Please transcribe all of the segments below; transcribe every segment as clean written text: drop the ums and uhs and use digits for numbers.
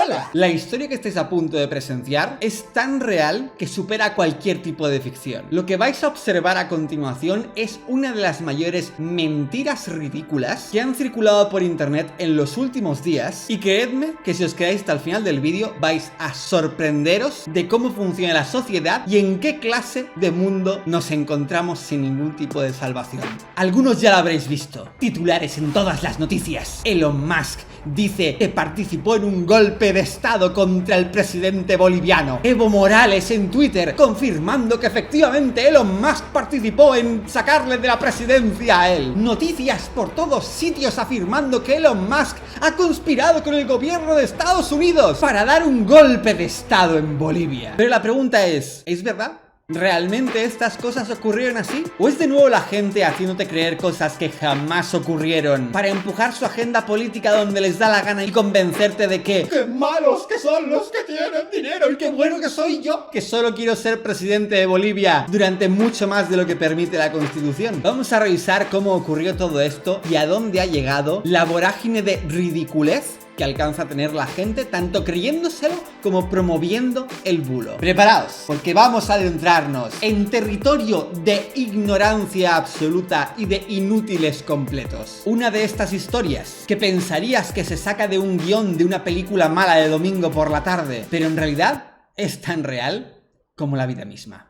Hola. La historia que estáis a punto de presenciar es tan real que supera cualquier tipo de ficción. Lo que vais a observar a continuación es una de las mayores mentiras ridículas que han circulado por internet en los últimos días, y creedme que si os quedáis hasta el final del vídeo vais a sorprenderos de cómo funciona la sociedad y en qué clase de mundo nos encontramos sin ningún tipo de salvación. Algunos ya lo habréis visto, titulares en todas las noticias. Elon Musk dice que participó en un golpe de estado contra el presidente boliviano. Evo Morales en Twitter confirmando que efectivamente Elon Musk participó en sacarle de la presidencia a él. Noticias por todos sitios afirmando que Elon Musk ha conspirado con el gobierno de Estados Unidos para dar un golpe de estado en Bolivia. Pero la pregunta ¿es verdad? ¿Realmente estas cosas ocurrieron así? ¿O es de nuevo la gente haciéndote creer cosas que jamás ocurrieron para empujar su agenda política donde les da la gana y convencerte de que ¡qué malos que son los que tienen dinero y qué bueno que soy yo, que solo quiero ser presidente de Bolivia durante mucho más de lo que permite la Constitución? Vamos a revisar cómo ocurrió todo esto y a dónde ha llegado la vorágine de ridiculez que alcanza a tener la gente, tanto creyéndoselo como promoviendo el bulo. Preparaos, porque vamos a adentrarnos en territorio de ignorancia absoluta y de inútiles completos. Una de estas historias que pensarías que se saca de un guión de una película mala de domingo por la tarde, pero en realidad es tan real como la vida misma.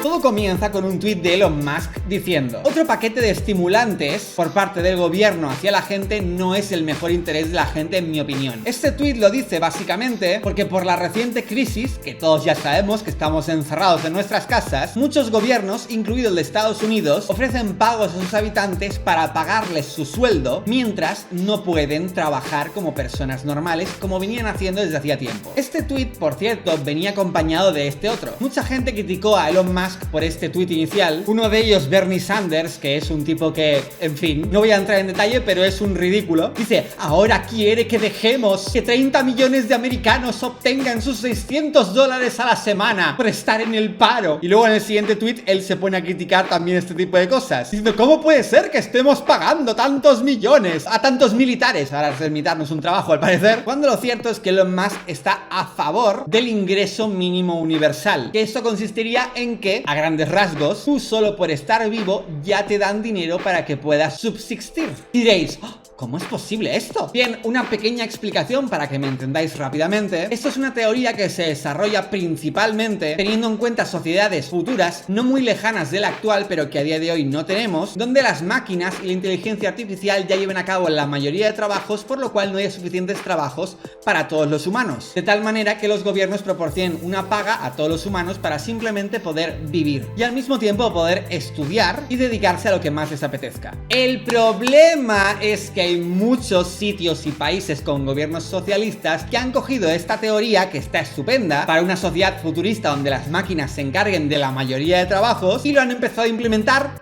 Todo comienza con un tuit de Elon Musk diciendo: otro paquete de estimulantes por parte del gobierno hacia la gente no es el mejor interés de la gente, en mi opinión. Este tuit lo dice básicamente porque por la reciente crisis, que todos ya sabemos que estamos encerrados en nuestras casas, muchos gobiernos, incluido el de Estados Unidos, ofrecen pagos a sus habitantes para pagarles su sueldo mientras no pueden trabajar como personas normales, como venían haciendo desde hacía tiempo. Este tuit, por cierto, venía acompañado de este otro. Mucha gente criticó a Elon Musk por este tuit inicial. Uno de ellos, Bernie Sanders, que es un tipo que, en fin, no voy a entrar en detalle, pero es un ridículo. Dice: ahora quiere que dejemos que 30 millones de americanos obtengan sus $600 a la semana por estar en el paro. Y luego en el siguiente tuit él se pone a criticar también este tipo de cosas, diciendo: ¿cómo puede ser que estemos pagando tantos millones a tantos militares? Ahora hacer militar no es un trabajo, al parecer. Cuando lo cierto es que Elon Musk está a favor del ingreso mínimo universal, que esto consistiría en que, a grandes rasgos, tú solo por estar vivo ya te dan dinero para que puedas subsistir. Y diréis: ¿cómo es posible esto? Bien, una pequeña explicación para que me entendáis rápidamente. Esto es una teoría que se desarrolla principalmente teniendo en cuenta sociedades futuras no muy lejanas de la actual, pero que a día de hoy no tenemos, donde las máquinas y la inteligencia artificial ya lleven a cabo la mayoría de trabajos, por lo cual no hay suficientes trabajos para todos los humanos, de tal manera que los gobiernos proporcionen una paga a todos los humanos para simplemente poder vivir y al mismo tiempo poder estudiar y dedicarse a lo que más les apetezca. El problema es que hay muchos sitios y países con gobiernos socialistas que han cogido esta teoría, que está estupenda para una sociedad futurista donde las máquinas se encarguen de la mayoría de trabajos, y lo han empezado a implementar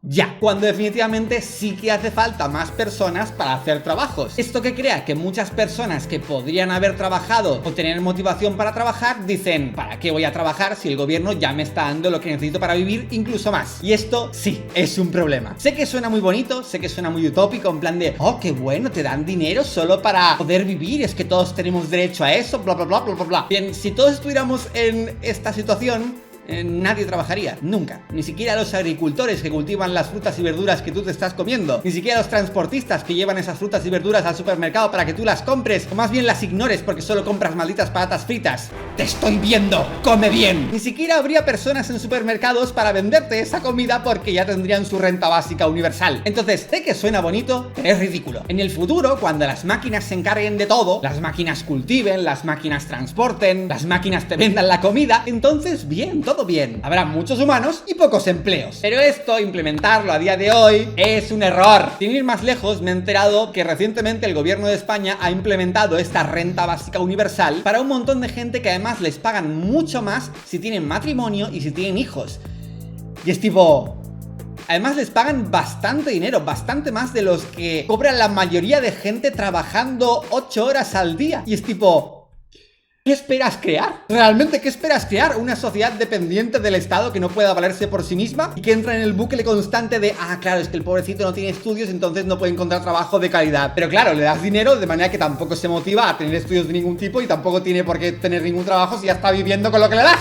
ya, cuando definitivamente sí que hace falta más personas para hacer trabajos. Esto que crea que muchas personas que podrían haber trabajado o tener motivación para trabajar dicen: ¿para qué voy a trabajar si el gobierno ya me está dando lo que necesito para vivir, incluso más? Y esto sí, es un problema. Sé que suena muy bonito, sé que suena muy utópico, en plan de: oh, qué bueno, te dan dinero solo para poder vivir, es que todos tenemos derecho a eso, bla bla bla bla bla bla. Bien, si todos estuviéramos en esta situación, nadie trabajaría, nunca. Ni siquiera los agricultores que cultivan las frutas y verduras que tú te estás comiendo, ni siquiera los transportistas que llevan esas frutas y verduras al supermercado para que tú las compres, o más bien las ignores porque solo compras malditas patatas fritas. ¡Te estoy viendo! ¡Come bien! Ni siquiera habría personas en supermercados para venderte esa comida porque ya tendrían su renta básica universal. Entonces, sé que suena bonito, pero es ridículo. En el futuro, cuando las máquinas se encarguen de todo, las máquinas cultiven, las máquinas transporten, las máquinas te vendan la comida, entonces bien, todo bien. Habrá muchos humanos y pocos empleos. Pero esto, implementarlo a día de hoy, es un error. Sin ir más lejos, me he enterado que recientemente el gobierno de España ha implementado esta renta básica universal para un montón de gente que además les pagan mucho más si tienen matrimonio y si tienen hijos. Y es tipo... además les pagan bastante dinero, bastante más de los que cobran la mayoría de gente trabajando 8 horas al día. Y es tipo... ¿Qué esperas crear? ¿Realmente qué esperas crear? ¿Una sociedad dependiente del Estado que no pueda valerse por sí misma? Y que entra en el bucle constante de, claro, es que el pobrecito no tiene estudios, entonces no puede encontrar trabajo de calidad. Pero claro, le das dinero de manera que tampoco se motiva a tener estudios de ningún tipo y tampoco tiene por qué tener ningún trabajo si ya está viviendo con lo que le das.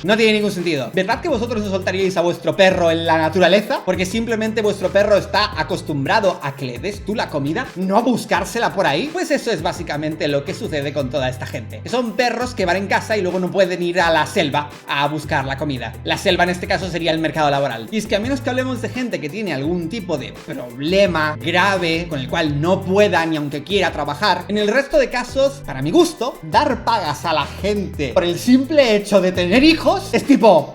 No tiene ningún sentido. ¿Verdad que vosotros no soltaríais a vuestro perro en la naturaleza? Porque simplemente vuestro perro está acostumbrado a que le des tú la comida, no a buscársela por ahí. Pues eso es básicamente lo que sucede con toda esta gente. Que son perros que van en casa y luego no pueden ir a la selva a buscar la comida. La selva en este caso sería el mercado laboral. Y es que a menos que hablemos de gente que tiene algún tipo de problema grave con el cual no pueda ni aunque quiera trabajar, en el resto de casos, para mi gusto, dar pagas a la gente por el simple hecho de tener hijos es tipo...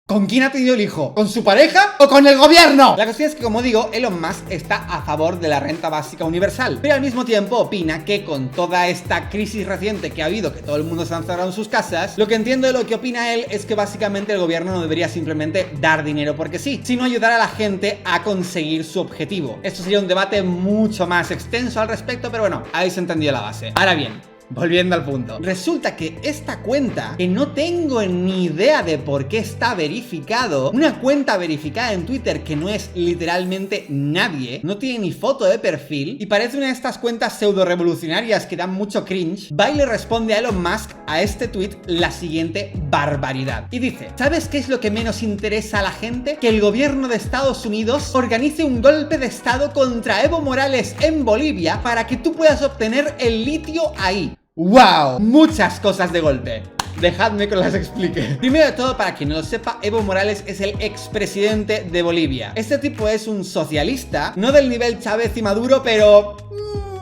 ¿Con quién ha tenido el hijo? ¿Con su pareja o con el gobierno? La cuestión es que, como digo, Elon Musk está a favor de la renta básica universal, pero al mismo tiempo opina que con toda esta crisis reciente que ha habido, que todo el mundo se ha encerrado en sus casas, lo que entiendo de lo que opina él es que básicamente el gobierno no debería simplemente dar dinero porque sí, sino ayudar a la gente a conseguir su objetivo. Esto sería un debate mucho más extenso al respecto, pero bueno, habéis entendido la base. Ahora bien, volviendo al punto, resulta que esta cuenta, que no tengo ni idea de por qué está verificado, una cuenta verificada en Twitter que no es literalmente nadie, no tiene ni foto de perfil y parece una de estas cuentas pseudo revolucionarias que dan mucho cringe, va y le responde a Elon Musk a este tweet la siguiente barbaridad. Y dice, ¿sabes qué es lo que menos interesa a la gente? Que el gobierno de Estados Unidos organice un golpe de estado contra Evo Morales en Bolivia para que tú puedas obtener el litio ahí. ¡Wow! Muchas cosas de golpe. Dejadme que las explique. Primero de todo, para quien no lo sepa, Evo Morales es el expresidente de Bolivia. Este tipo es un socialista, no del nivel Chávez y Maduro, pero...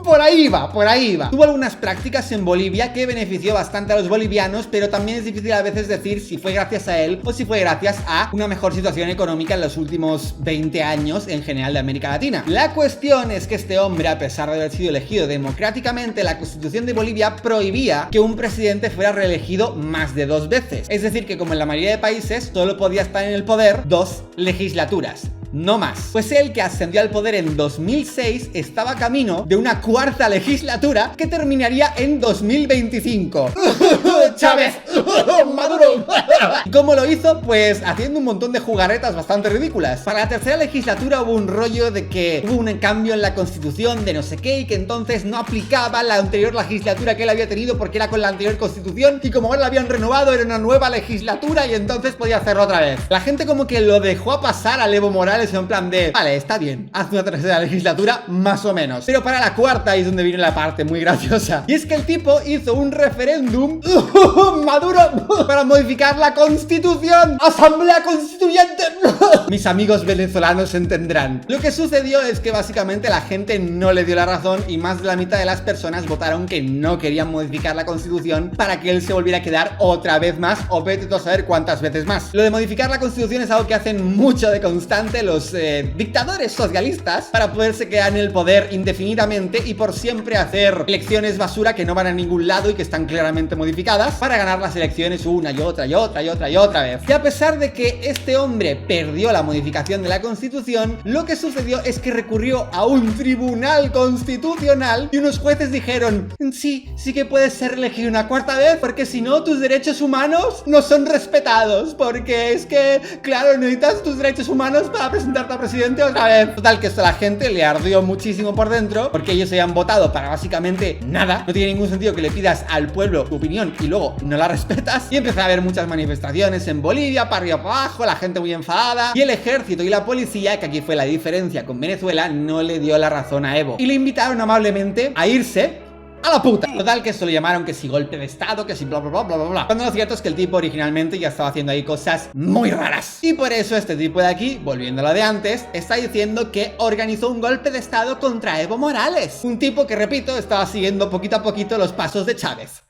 por ahí va, por ahí va. Tuvo algunas prácticas en Bolivia que benefició bastante a los bolivianos, pero también es difícil a veces decir si fue gracias a él o si fue gracias a una mejor situación económica en los últimos 20 años en general de América Latina. La cuestión es que este hombre, a pesar de haber sido elegido democráticamente, la Constitución de Bolivia prohibía que un presidente fuera reelegido más de 2 veces. Es decir, que como en la mayoría de países, solo podía estar en el poder 2 legislaturas. No más. Pues él, que ascendió al poder en 2006, estaba camino de una 4ª legislatura que terminaría en 2025. ¡Chávez! ¡Maduro! ¿Y cómo lo hizo? Pues haciendo un montón de jugarretas bastante ridículas. Para la 3ª legislatura hubo un rollo de que hubo un cambio en la constitución de no sé qué y que entonces no aplicaba la anterior legislatura que él había tenido porque era con la anterior constitución y como ahora la habían renovado era una nueva legislatura y entonces podía hacerlo otra vez. La gente como que lo dejó a pasar a Evo Morales en plan de, vale, está bien, haz una 3ª legislatura más o menos, pero para la 4ª es donde viene la parte muy graciosa, y es que el tipo hizo un referéndum Maduro para modificar la constitución. Asamblea Constituyente. Mis amigos venezolanos entenderán. Lo que sucedió es que básicamente la gente no le dio la razón y más de la mitad de las personas votaron que no querían modificar la constitución para que él se volviera a quedar otra vez más o vete tú a saber cuántas veces más. Lo de modificar la constitución es algo que hacen mucho de constante los dictadores socialistas para poderse quedar en el poder indefinidamente y por siempre hacer elecciones basura que no van a ningún lado y que están claramente modificadas para ganar las elecciones una y otra y otra y otra y otra vez. Y a pesar de que este hombre perdió la modificación de la constitución, lo que sucedió es que recurrió a un tribunal constitucional y unos jueces dijeron, sí que puedes ser elegido una 4ª vez porque si no tus derechos humanos no son respetados porque es que, claro, necesitas tus derechos humanos para presentarte a presidente otra vez. Total, que esto a la gente le ardió muchísimo por dentro porque ellos se habían votado para básicamente nada. No tiene ningún sentido que le pidas al pueblo tu opinión y luego no la respetas. Y empezó a haber muchas manifestaciones en Bolivia, para arriba para abajo, la gente muy enfadada y el ejército y la policía, que aquí fue la diferencia con Venezuela, no le dio la razón a Evo y le invitaron amablemente a irse a la puta. Total, que eso lo llamaron que si golpe de estado, que si bla bla bla bla bla bla. Cuando lo cierto es que el tipo originalmente ya estaba haciendo ahí cosas muy raras. Y por eso este tipo de aquí, volviendo a lo de antes, está diciendo que organizó un golpe de estado contra Evo Morales. Un tipo que, repito, estaba siguiendo poquito a poquito los pasos de Chávez.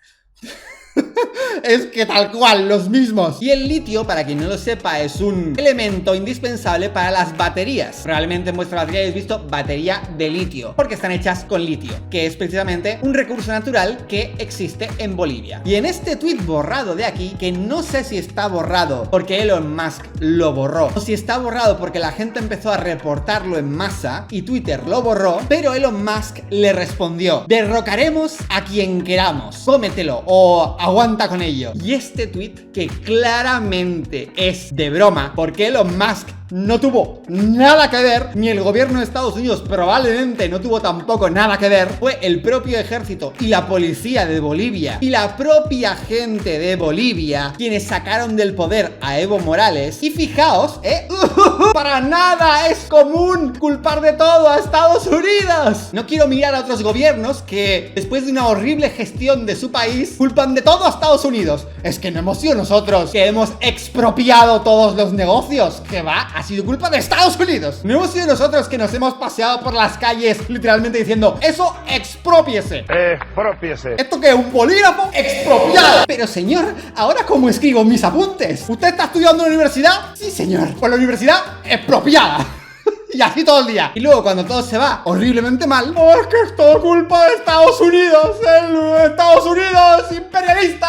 Es que tal cual, los mismos. Y el litio, para quien no lo sepa, es un elemento indispensable para las baterías. Probablemente en vuestra batería habéis visto batería de litio, porque están hechas con litio, que es precisamente un recurso natural que existe en Bolivia. Y en este tweet borrado de aquí, que no sé si está borrado porque Elon Musk lo borró, o si está borrado porque la gente empezó a reportarlo en masa y Twitter lo borró, pero Elon Musk le respondió: derrocaremos a quien queramos, cómetelo o aguanta con ello. Y este tweet, que claramente es de broma, porque Elon Musk no tuvo nada que ver, ni el gobierno de Estados Unidos probablemente no tuvo tampoco nada que ver, fue el propio ejército y la policía de Bolivia y la propia gente de Bolivia quienes sacaron del poder a Evo Morales. Y fijaos, para nada es común culpar de todo a Estados Unidos. No quiero mirar a otros gobiernos que después de una horrible gestión de su país culpan de todo a Estados Unidos. Es que no hemos sido nosotros que hemos expropiado todos los negocios, que va, ha sido culpa de Estados Unidos. No hemos sido nosotros que nos hemos paseado por las calles literalmente diciendo: eso, expropiese. Expropiese. ¿Esto qué es? ¿Un bolígrafo? ¡Expropiado! Pero señor, ¿ahora cómo escribo mis apuntes? ¿Usted está estudiando en la universidad? Sí, señor. Pues la universidad expropiada. Y así todo el día. Y luego cuando todo se va horriblemente mal, es que es todo culpa de Estados Unidos. El Estados Unidos imperialista.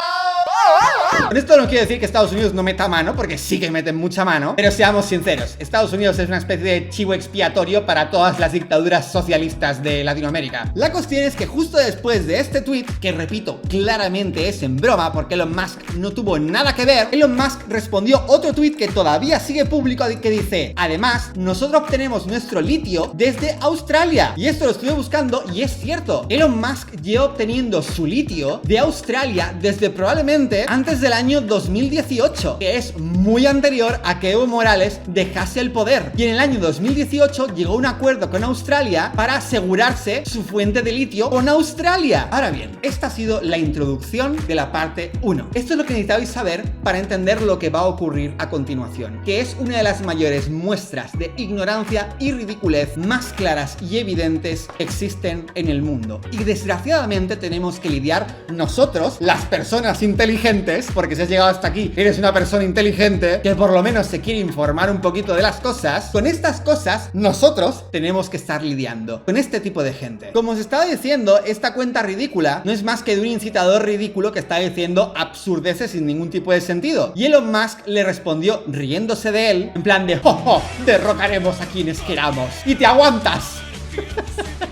Con esto no quiero decir que Estados Unidos no meta mano, porque sí que meten mucha mano. Pero seamos sinceros, Estados Unidos es una especie de chivo expiatorio para todas las dictaduras socialistas de Latinoamérica. La cuestión es que justo después de este tweet, que repito, claramente es en broma porque Elon Musk no tuvo nada que ver, Elon Musk respondió otro tweet que todavía sigue público, que dice: además, nosotros obtenemos nuestro litio desde Australia. Y esto lo estuve buscando y es cierto. Elon Musk lleva obteniendo su litio de Australia desde probablemente antes del año 2018, que es muy anterior a que Evo Morales dejase el poder. Y en el año 2018 llegó a un acuerdo con Australia para asegurarse su fuente de litio con Australia. Ahora bien, esta ha sido la introducción de la parte 1. Esto es lo que necesitabais saber para entender lo que va a ocurrir a continuación, que es una de las mayores muestras de ignorancia y ridiculez más claras y evidentes que existen en el mundo. Y desgraciadamente tenemos que lidiar nosotros, las personas inteligentes, porque si has llegado hasta aquí, eres una persona inteligente que por lo menos se quiere informar un poquito de las cosas. Con estas cosas, nosotros tenemos que estar lidiando con este tipo de gente. Como os estaba diciendo, esta cuenta ridícula no es más que de un incitador ridículo que está diciendo absurdeces sin ningún tipo de sentido. Y Elon Musk le respondió riéndose de él, en plan de: ¡oh, derrocaremos a quienes queramos! ¡Y te aguantas!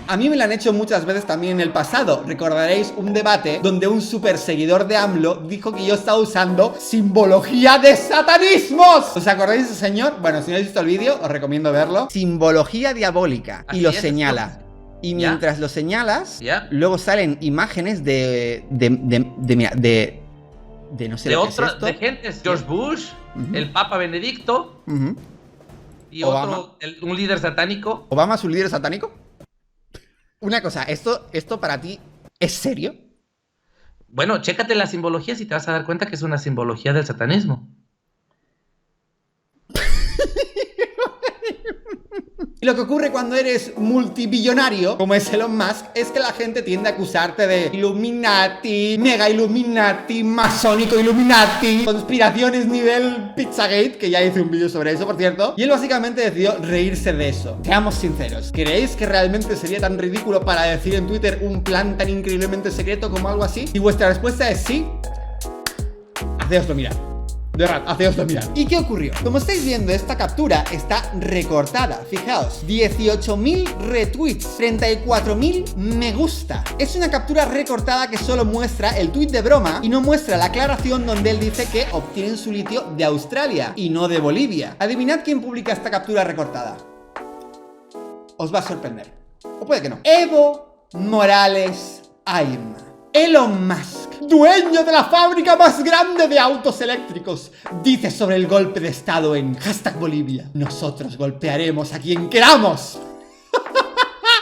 A mí me lo han hecho muchas veces también en el pasado. Recordaréis un debate donde un super seguidor de AMLO dijo que yo estaba usando simbología de satanismos. ¿Os acordáis de ese señor? Bueno, si no habéis visto el vídeo, os recomiendo verlo. Simbología diabólica. Y lo señala. Y mientras lo señalas, luego salen imágenes de no sé de lo que es esto. De gente, George Bush, el Papa Benedicto y Obama. otro, un líder satánico. ¿Obama es un líder satánico? Una cosa, ¿esto para ti es serio? Bueno, chécate las simbologías y te vas a dar cuenta que es una simbología del satanismo. Y lo que ocurre cuando eres multibillonario, como es Elon Musk, es que la gente tiende a acusarte de Illuminati, mega Illuminati, masónico Illuminati, conspiraciones nivel Pizzagate, que ya hice un vídeo sobre eso, por cierto. Y él básicamente decidió reírse de eso. Seamos sinceros, ¿creéis que realmente sería tan ridículo para decir en Twitter un plan tan increíblemente secreto como algo así? Si vuestra respuesta es sí, hacéoslo mirar. De verdad, hacéoslo mirar. ¿Y qué ocurrió? Como estáis viendo, esta captura está recortada. Fijaos, 18.000 retweets, 34.000 me gusta. Es una captura recortada que solo muestra el tweet de broma y no muestra la aclaración donde él dice que obtienen su litio de Australia y no de Bolivia. Adivinad quién publica esta captura recortada. Os va a sorprender. O puede que no. Evo Morales Ayma. Elon Musk, dueño de la fábrica más grande de autos eléctricos, dice sobre el golpe de estado en #Bolivia: nosotros golpearemos a quien queramos.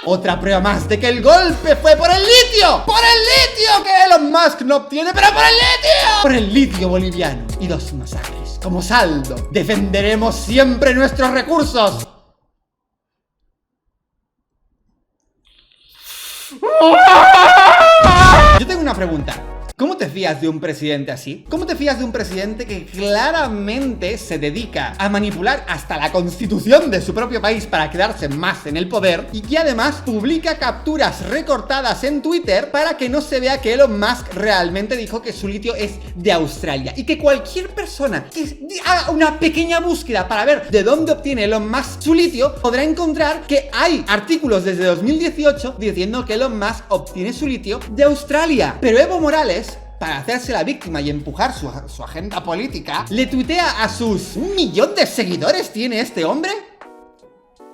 Otra prueba más de que el golpe fue por el litio. ¡Por el litio que Elon Musk no obtiene, pero por el litio! Por el litio boliviano y 2 masacres. Como saldo, defenderemos siempre nuestros recursos. Yo tengo una pregunta. ¿Cómo ¿Cómo te fías de un presidente así? ¿Cómo te fías de un presidente que claramente se dedica a manipular hasta la constitución de su propio país para quedarse más en el poder y que además publica capturas recortadas en Twitter para que no se vea que Elon Musk realmente dijo que su litio es de Australia y que cualquier persona que haga una pequeña búsqueda para ver de dónde obtiene Elon Musk su litio podrá encontrar que hay artículos desde 2018 diciendo que Elon Musk obtiene su litio de Australia? Pero Evo Morales, para hacerse la víctima y empujar su agenda política, le tuitea a sus 1 millón de seguidores tiene este hombre.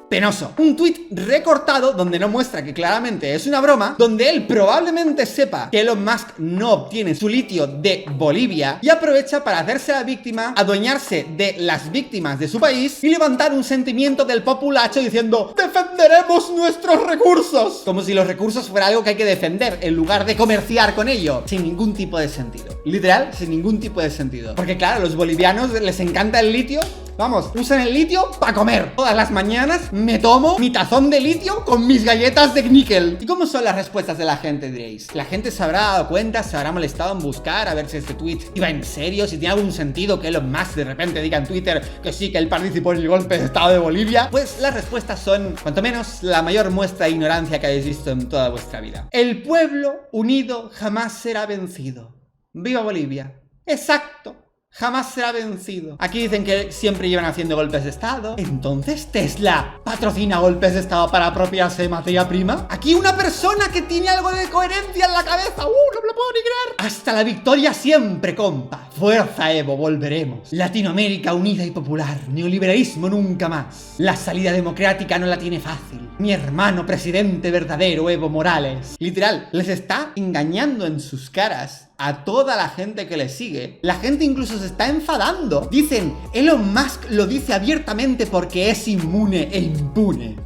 Penoso. Un tuit recortado donde no muestra que claramente es una broma, donde él probablemente sepa que Elon Musk no obtiene su litio de Bolivia y aprovecha para hacerse la víctima, adueñarse de las víctimas de su país y levantar un sentimiento del populacho diciendo ¡defenderemos nuestros recursos! Como si los recursos fuera algo que hay que defender en lugar de comerciar con ello. Sin ningún tipo de sentido. Literal, sin ningún tipo de sentido. Porque claro, a los bolivianos les encanta el litio. Vamos, usan el litio para comer. Todas las mañanas me tomo mi tazón de litio con mis galletas de níquel. ¿Y cómo son las respuestas de la gente, diréis? La gente se habrá dado cuenta, se habrá molestado en buscar a ver si este tweet iba en serio, si tiene algún sentido que Elon Musk de repente diga en Twitter que sí, que él participó en el golpe de estado de Bolivia. Pues las respuestas son, cuanto menos, la mayor muestra de ignorancia que habéis visto en toda vuestra vida. El pueblo unido jamás será vencido. ¡Viva Bolivia! ¡Exacto! Jamás será vencido. Aquí dicen que siempre llevan haciendo golpes de estado. Entonces, ¿Tesla patrocina golpes de estado para apropiarse de materia prima? Aquí una persona que tiene algo de coherencia en la cabeza. No me lo puedo ni creer. Hasta la victoria siempre, compa. Fuerza, Evo, volveremos. Latinoamérica unida y popular. Neoliberalismo nunca más. La salida democrática no la tiene fácil. Mi hermano presidente verdadero, Evo Morales. Literal, les está engañando en sus caras a toda la gente que le sigue. La gente incluso se está enfadando. Dicen, Elon Musk lo dice abiertamente porque es inmune e impune.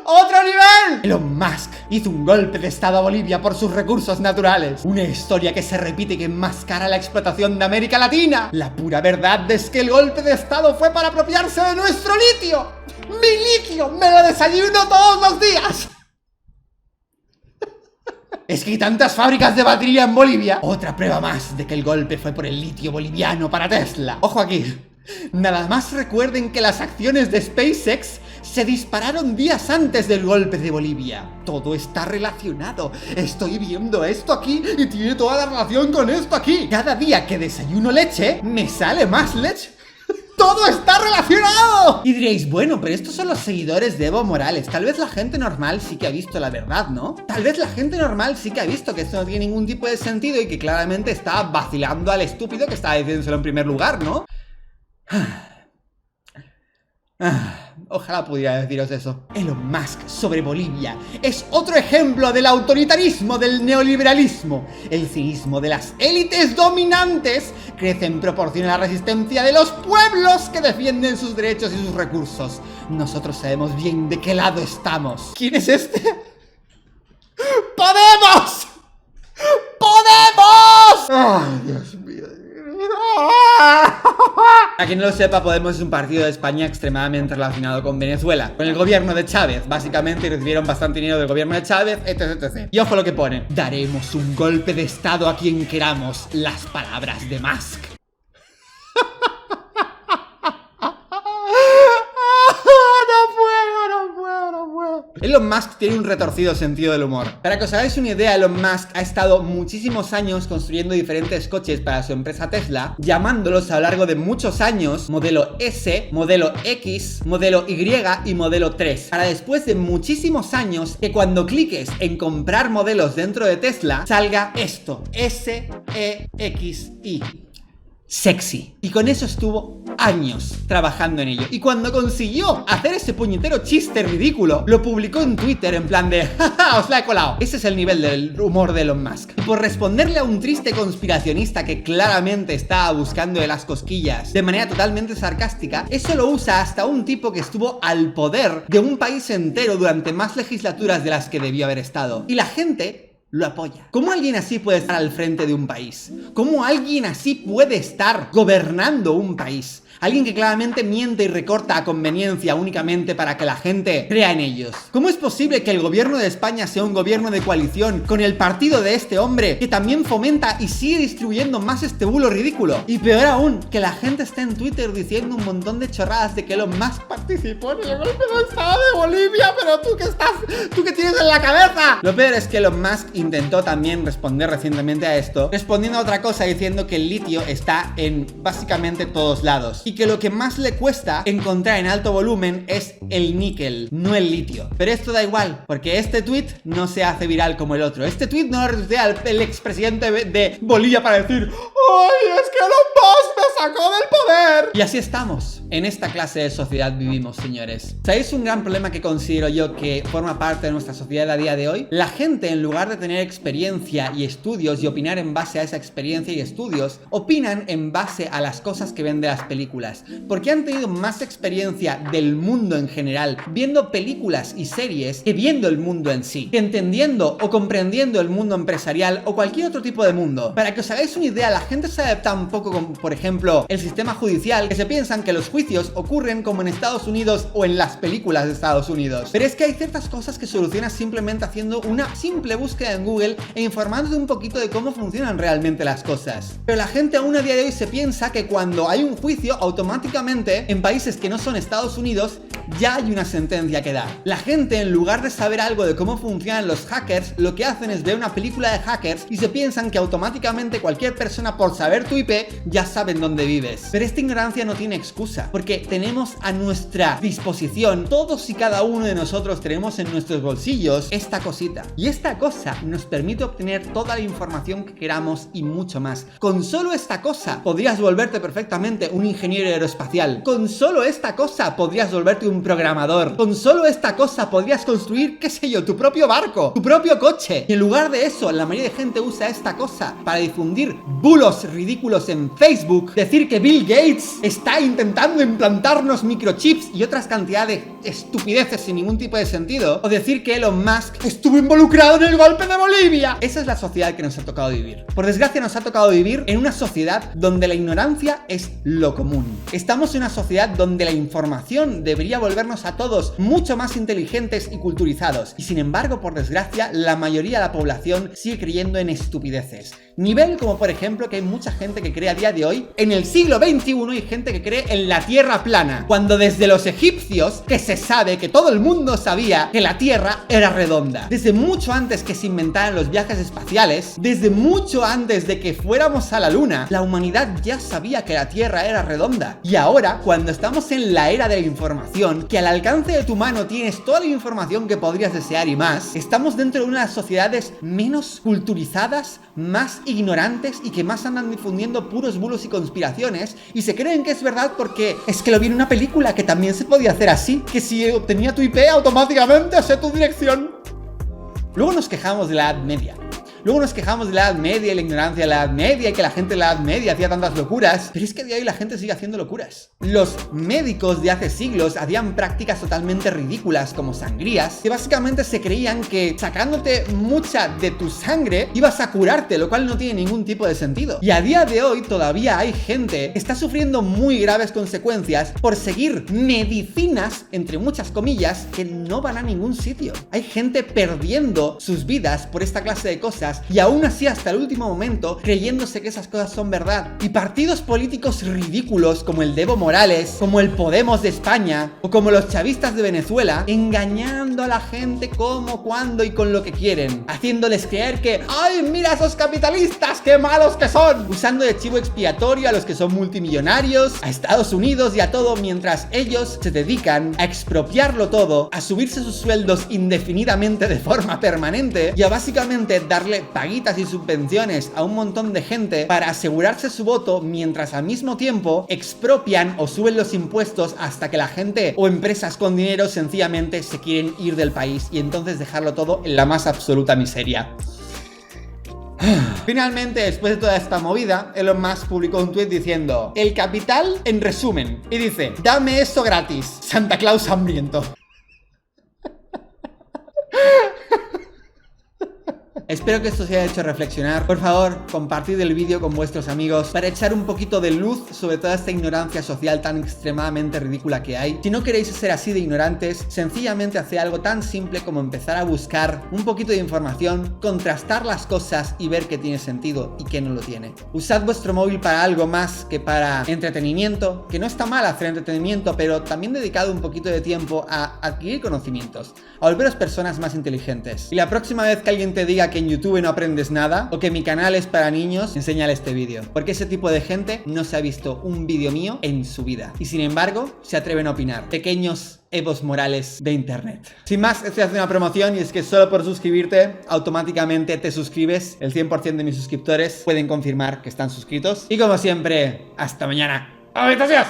¡Otro nivel! Elon Musk hizo un golpe de estado a Bolivia por sus recursos naturales. Una historia que se repite y que enmascara la explotación de América Latina. La pura verdad es que el golpe de estado fue para apropiarse de nuestro litio. ¡Mi litio! ¡Me lo desayuno todos los días! Es que hay tantas fábricas de batería en Bolivia. Otra prueba más de que el golpe fue por el litio boliviano para Tesla. Ojo aquí. Nada más recuerden que las acciones de SpaceX se dispararon días antes del golpe de Bolivia. Todo está relacionado. Estoy viendo esto aquí y tiene toda la relación con esto aquí. Cada día que desayuno leche, me sale más leche. ¡Todo está relacionado! Y diréis, bueno, pero estos son los seguidores de Evo Morales. Tal vez la gente normal sí que ha visto la verdad, ¿no? Tal vez la gente normal sí que ha visto que esto no tiene ningún tipo de sentido y que claramente está vacilando al estúpido que estaba diciéndoselo en primer lugar, ¿no? Ojalá pudiera deciros eso. Elon Musk sobre Bolivia es otro ejemplo del autoritarismo del neoliberalismo. El cinismo de las élites dominantes crece en proporción a la resistencia de los pueblos que defienden sus derechos y sus recursos. Nosotros sabemos bien de qué lado estamos. ¿Quién es este? ¡Podemos! ¡Podemos! ¡Ay, Dios mío! A quien no lo sepa, Podemos es un partido de España extremadamente relacionado con Venezuela, con el gobierno de Chávez. Básicamente recibieron bastante dinero del gobierno de Chávez, etc. Y ojo lo que pone: daremos un golpe de estado a quien queramos. Las palabras de Musk. Elon Musk tiene un retorcido sentido del humor. Para que os hagáis una idea, Elon Musk ha estado muchísimos años construyendo diferentes coches para su empresa Tesla, llamándolos a lo largo de muchos años modelo S, modelo X, modelo Y y modelo 3. Para después de muchísimos años que cuando cliques en comprar modelos dentro de Tesla, salga esto: SEXI. Sexy. Y con eso estuvo años trabajando en ello. Y cuando consiguió hacer ese puñetero chiste ridículo, lo publicó en Twitter en plan de ¡jaja! ¡Os la he colado! Ese es el nivel del humor de Elon Musk. Y por responderle a un triste conspiracionista que claramente estaba buscando de las cosquillas de manera totalmente sarcástica, eso lo usa hasta un tipo que estuvo al poder de un país entero durante más legislaturas de las que debió haber estado. Y la gente lo apoya. ¿Cómo alguien así puede estar al frente de un país? ¿Cómo alguien así puede estar gobernando un país? Alguien que claramente miente y recorta a conveniencia únicamente para que la gente crea en ellos. ¿Cómo es posible que el gobierno de España sea un gobierno de coalición con el partido de este hombre que también fomenta y sigue distribuyendo más este bulo ridículo? Y peor aún, que la gente está en Twitter diciendo un montón de chorradas de que Elon Musk participó en el golpe de estado de Bolivia, pero ¿tú qué tienes en la cabeza? Lo peor es que Elon Musk intentó también responder recientemente a esto, respondiendo a otra cosa diciendo que el litio está en básicamente todos lados y que lo que más le cuesta encontrar en alto volumen es el níquel, no el litio. Pero esto da igual, porque este tweet no se hace viral como el otro. Este tweet no lo retuitea el expresidente de Bolivia para decir ¡ay, es que Elon Musk me sacó del poder! Y así estamos. En esta clase de sociedad vivimos, señores. ¿Sabéis un gran problema que considero yo que forma parte de nuestra sociedad a día de hoy? La gente, en lugar de tener experiencia y estudios y opinar en base a esa experiencia y estudios, opinan en base a las cosas que ven de las películas. Porque han tenido más experiencia del mundo en general viendo películas y series que viendo el mundo en sí, que entendiendo o comprendiendo el mundo empresarial o cualquier otro tipo de mundo. Para que os hagáis una idea, la gente sabe tan poco como, por ejemplo, el sistema judicial, que se piensan que los juicios ocurren como en Estados Unidos o en las películas de Estados Unidos. Pero es que hay ciertas cosas que solucionas simplemente haciendo una simple búsqueda en Google e informándote un poquito de cómo funcionan realmente las cosas. Pero la gente aún a día de hoy se piensa que cuando hay un juicio, automáticamente en países que no son Estados Unidos ya hay una sentencia que dar. La gente, en lugar de saber algo de cómo funcionan los hackers, lo que hacen es ver una película de hackers y se piensan que automáticamente cualquier persona, por saber tu IP, ya sabe en dónde vives. Pero esta ignorancia no tiene excusa, porque tenemos a nuestra disposición, todos y cada uno de nosotros tenemos en nuestros bolsillos esta cosita. Y esta cosa nos permite obtener toda la información que queramos y mucho más. Con solo esta cosa podrías volverte perfectamente un ingeniero aeroespacial. Con solo esta cosa podrías volverte un programador. Con solo esta cosa podrías construir, qué sé yo, tu propio barco, tu propio coche. Y en lugar de eso, la mayoría de gente usa esta cosa para difundir bulos ridículos en Facebook, decir que Bill Gates está intentando implantarnos microchips y otras cantidades de estupideces sin ningún tipo de sentido, o decir que Elon Musk estuvo involucrado en el golpe de Bolivia. Esa es la sociedad que nos ha tocado vivir. Por desgracia, nos ha tocado vivir en una sociedad donde la ignorancia es lo común. Estamos en una sociedad donde la información debería volvernos a todos mucho más inteligentes y culturizados, y sin embargo, por desgracia, la mayoría de la población sigue creyendo en estupideces. Nivel como, por ejemplo, que hay mucha gente que cree a día de hoy, en el siglo XXI, hay gente que cree en la Tierra plana, cuando desde los egipcios, que se sabe que todo el mundo sabía que la Tierra era redonda. Desde mucho antes que se inventaran los viajes espaciales, desde mucho antes de que fuéramos a la Luna, la humanidad ya sabía que la Tierra era redonda. Y ahora, cuando estamos en la era de la información, que al alcance de tu mano tienes toda la información que podrías desear y más, estamos dentro de unas sociedades menos culturizadas, más ignorantes y que más andan difundiendo puros bulos y conspiraciones y se creen que es verdad porque es que lo vi en una película que también se podía hacer así, que si obtenía tu IP automáticamente sé tu dirección. Luego nos quejamos de la Edad Media. Luego nos quejamos de la Edad Media y la ignorancia de la Edad Media y que la gente de la Edad Media hacía tantas locuras. Pero es que a día de hoy la gente sigue haciendo locuras. Los médicos de hace siglos hacían prácticas totalmente ridículas como sangrías, que básicamente se creían que sacándote mucha de tu sangre ibas a curarte, lo cual no tiene ningún tipo de sentido. Y a día de hoy todavía hay gente que está sufriendo muy graves consecuencias por seguir medicinas, entre muchas comillas, que no van a ningún sitio. Hay gente perdiendo sus vidas por esta clase de cosas y aún así hasta el último momento creyéndose que esas cosas son verdad. Y partidos políticos ridículos como el de Evo Morales, como el Podemos de España o como los chavistas de Venezuela, engañando a la gente cómo, cuándo y con lo que quieren, haciéndoles creer que ¡ay, mira esos capitalistas, qué malos que son! Usando de chivo expiatorio a los que son multimillonarios, a Estados Unidos y a todo, mientras ellos se dedican a expropiarlo todo, a subirse sus sueldos indefinidamente de forma permanente y a básicamente darle paguitas y subvenciones a un montón de gente para asegurarse su voto, mientras al mismo tiempo expropian o suben los impuestos hasta que la gente o empresas con dinero sencillamente se quieren ir del país y entonces dejarlo todo en la más absoluta miseria. Finalmente, después de toda esta movida, Elon Musk publicó un tweet diciendo: el capital en resumen, y dice: dame eso gratis, Santa Claus hambriento. Espero que esto os haya hecho reflexionar. Por favor, compartid el vídeo con vuestros amigos para echar un poquito de luz sobre toda esta ignorancia social tan extremadamente ridícula que hay. Si no queréis ser así de ignorantes, sencillamente haced algo tan simple como empezar a buscar un poquito de información, contrastar las cosas y ver qué tiene sentido y qué no lo tiene. Usad vuestro móvil para algo más que para entretenimiento, que no está mal hacer entretenimiento, pero también dedicado un poquito de tiempo a adquirir conocimientos, a volveros personas más inteligentes. Y la próxima vez que alguien te diga que en YouTube no aprendes nada o que mi canal es para niños, enséñale este vídeo, porque ese tipo de gente no se ha visto un vídeo mío en su vida y sin embargo se atreven a opinar. Pequeños Evos Morales de internet. Sin más, estoy haciendo una promoción y es que solo por suscribirte automáticamente te suscribes. El 100% de mis suscriptores pueden confirmar que están suscritos. Y como siempre, hasta mañana. ¡Adiós!